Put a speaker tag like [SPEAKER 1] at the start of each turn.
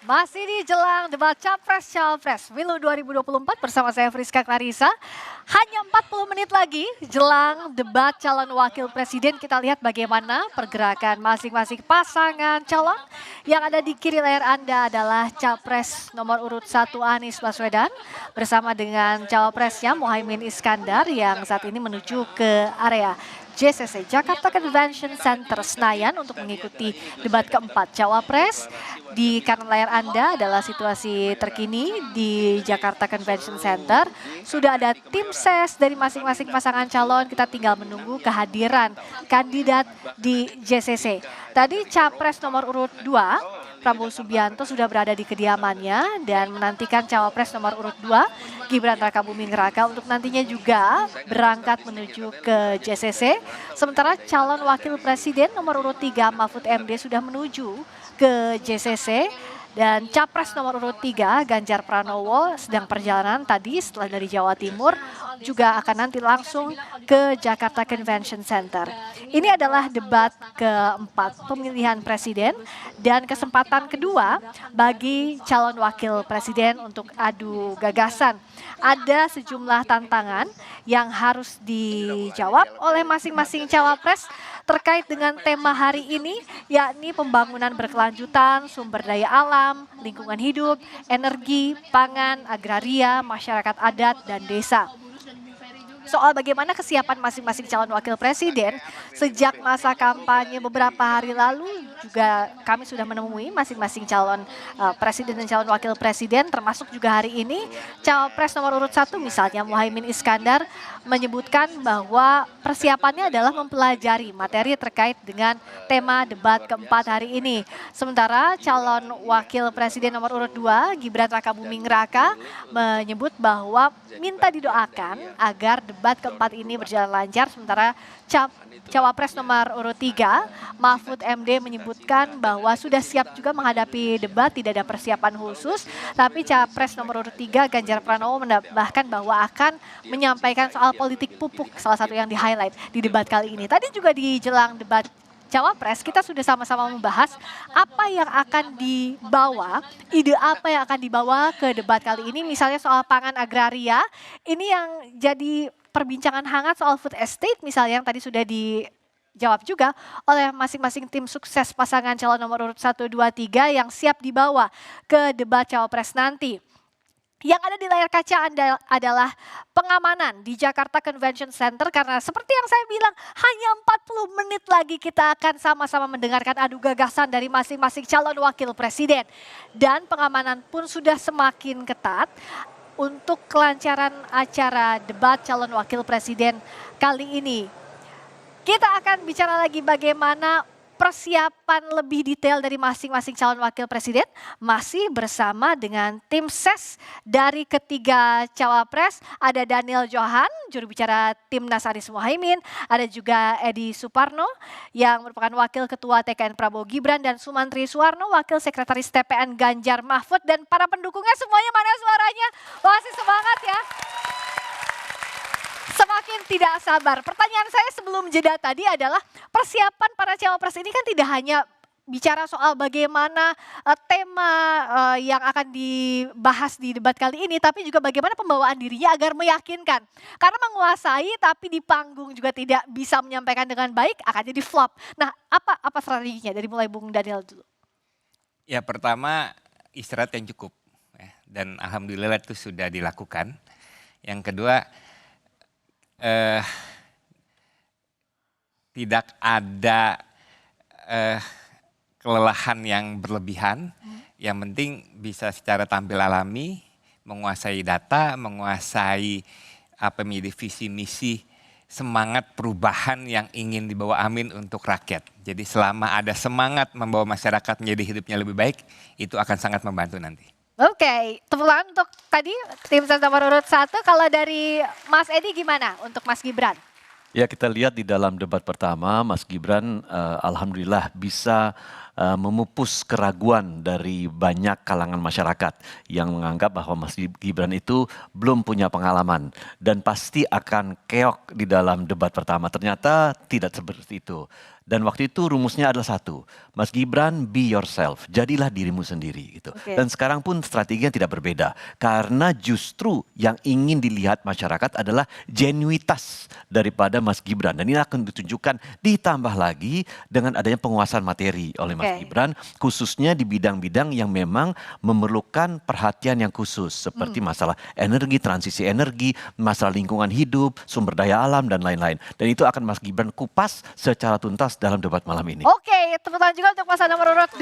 [SPEAKER 1] Masih di jelang debat Capres-Cawapres Pemilu 2024 bersama saya Friska Clarissa. Hanya 40 menit lagi jelang debat calon wakil presiden. Kita lihat bagaimana pergerakan masing-masing pasangan calon. Yang ada di kiri layar Anda adalah Capres nomor urut 1 Anies Baswedan bersama dengan Cawapresnya Muhaimin Iskandar yang saat ini menuju ke area JCC Jakarta Convention Center Senayan untuk mengikuti debat keempat Cawapres. Di kanan layar Anda adalah situasi terkini di Jakarta Convention Center. Sudah ada tim ses dari masing-masing pasangan calon, kita tinggal menunggu kehadiran kandidat di JCC. Tadi Capres nomor urut 2 Prabowo Subianto sudah berada di kediamannya dan menantikan Cawapres nomor urut 2 Gibran Rakabuming Raka untuk nantinya juga berangkat menuju ke JCC. Sementara calon wakil presiden nomor urut 3 Mahfud MD sudah menuju ke JCC. Dan Capres nomor urut 3 Ganjar Pranowo sedang perjalanan tadi setelah dari Jawa Timur juga akan nanti langsung ke Jakarta Convention Center. Ini adalah debat keempat pemilihan presiden dan kesempatan kedua bagi calon wakil presiden untuk adu gagasan. Ada sejumlah tantangan yang harus dijawab oleh masing-masing cawapres terkait dengan tema hari ini, yakni pembangunan berkelanjutan, sumber daya alam, lingkungan hidup, energi, pangan, agraria, masyarakat adat, dan desa. Soal bagaimana kesiapan masing-masing calon wakil presiden sejak masa kampanye beberapa hari lalu juga kami sudah menemui masing-masing calon presiden dan calon wakil presiden, termasuk juga hari ini Cawapres nomor urut 1 misalnya Muhaimin Iskandar menyebutkan bahwa persiapannya adalah mempelajari materi terkait dengan tema debat keempat hari ini. Sementara calon wakil presiden nomor urut 2 Gibran Rakabuming Raka menyebut bahwa minta didoakan agar debat keempat ini berjalan lancar. Sementara Cawapres nomor urut 3 Mahfud MD menyebutkan bahwa sudah siap juga menghadapi debat, tidak ada persiapan khusus. Tapi Capres nomor urut 3 Ganjar Pranowo menambahkan bahwa akan menyampaikan soal politik pupuk, salah satu yang di-highlight di debat kali ini. Tadi juga di jelang debat Cawapres kita sudah sama-sama membahas apa yang akan dibawa, ide apa yang akan dibawa ke debat kali ini. Misalnya soal pangan agraria, ini yang jadi perbincangan hangat soal food estate misalnya yang tadi sudah dijawab juga oleh masing-masing tim sukses pasangan calon nomor urut 1, 2, 3 yang siap dibawa ke debat Cawapres nanti. Yang ada di layar kaca Anda adalah pengamanan di Jakarta Convention Center karena seperti yang saya bilang hanya 40 menit lagi kita akan sama-sama mendengarkan adu gagasan dari masing-masing calon wakil presiden. Dan pengamanan pun sudah semakin ketat untuk kelancaran acara debat calon wakil presiden kali ini. Kita akan bicara lagi bagaimana persiapan lebih detail dari masing-masing calon wakil presiden masih bersama dengan tim ses dari ketiga cawapres. Ada Daniel Johan, juru bicara Timnas Anies Muhaimin, ada juga Edi Suparno yang merupakan wakil ketua TKN Prabowo Gibran dan Sumantri Suwarno, wakil sekretaris TPN Ganjar Mahfud, dan para pendukungnya semuanya mana suaranya? Masih semangat ya. Semakin tidak sabar. Pertanyaan saya sebelum jeda tadi adalah persiapan para cawapres ini kan tidak hanya bicara soal bagaimana tema yang akan dibahas di debat kali ini, tapi juga bagaimana pembawaan dirinya agar meyakinkan. Karena menguasai tapi di panggung juga tidak bisa menyampaikan dengan baik akan jadi flop. Nah, apa strateginya dari mulai Bung Daniel dulu?
[SPEAKER 2] Ya, pertama istirahat yang cukup ya, dan alhamdulillah itu sudah dilakukan. Yang kedua, tidak ada kelelahan yang berlebihan. Yang penting bisa secara tampil alami, menguasai data, menguasai apa menjadi visi misi, semangat perubahan yang ingin dibawa Amin untuk rakyat. Jadi selama ada semangat membawa masyarakat menjadi hidupnya lebih baik, itu akan sangat membantu nanti.
[SPEAKER 1] Oke, tepuk tangan untuk tadi tim ses nomor urut 1. Kalau dari Mas Edi gimana untuk Mas Gibran?
[SPEAKER 3] Ya, kita lihat di dalam debat pertama Mas Gibran alhamdulillah bisa memupus keraguan dari banyak kalangan masyarakat yang menganggap bahwa Mas Gibran itu belum punya pengalaman dan pasti akan keok di dalam debat pertama. Ternyata tidak seperti itu. Dan waktu itu rumusnya adalah satu, Mas Gibran be yourself, jadilah dirimu sendiri gitu.
[SPEAKER 1] Oke.
[SPEAKER 3] Dan sekarang pun strateginya tidak berbeda, karena justru yang ingin dilihat masyarakat adalah genuitas daripada Mas Gibran. Dan ini akan ditunjukkan ditambah lagi dengan adanya penguasaan materi oleh Mas
[SPEAKER 1] Oke.
[SPEAKER 3] Gibran, khususnya di bidang-bidang yang memang memerlukan perhatian yang khusus, seperti masalah energi, transisi energi, masalah lingkungan hidup, sumber daya alam, dan lain-lain. Dan itu akan Mas Gibran kupas secara tuntas dalam debat malam ini.
[SPEAKER 1] Oke, tepuk tangan juga untuk pasangan nomor urut 2.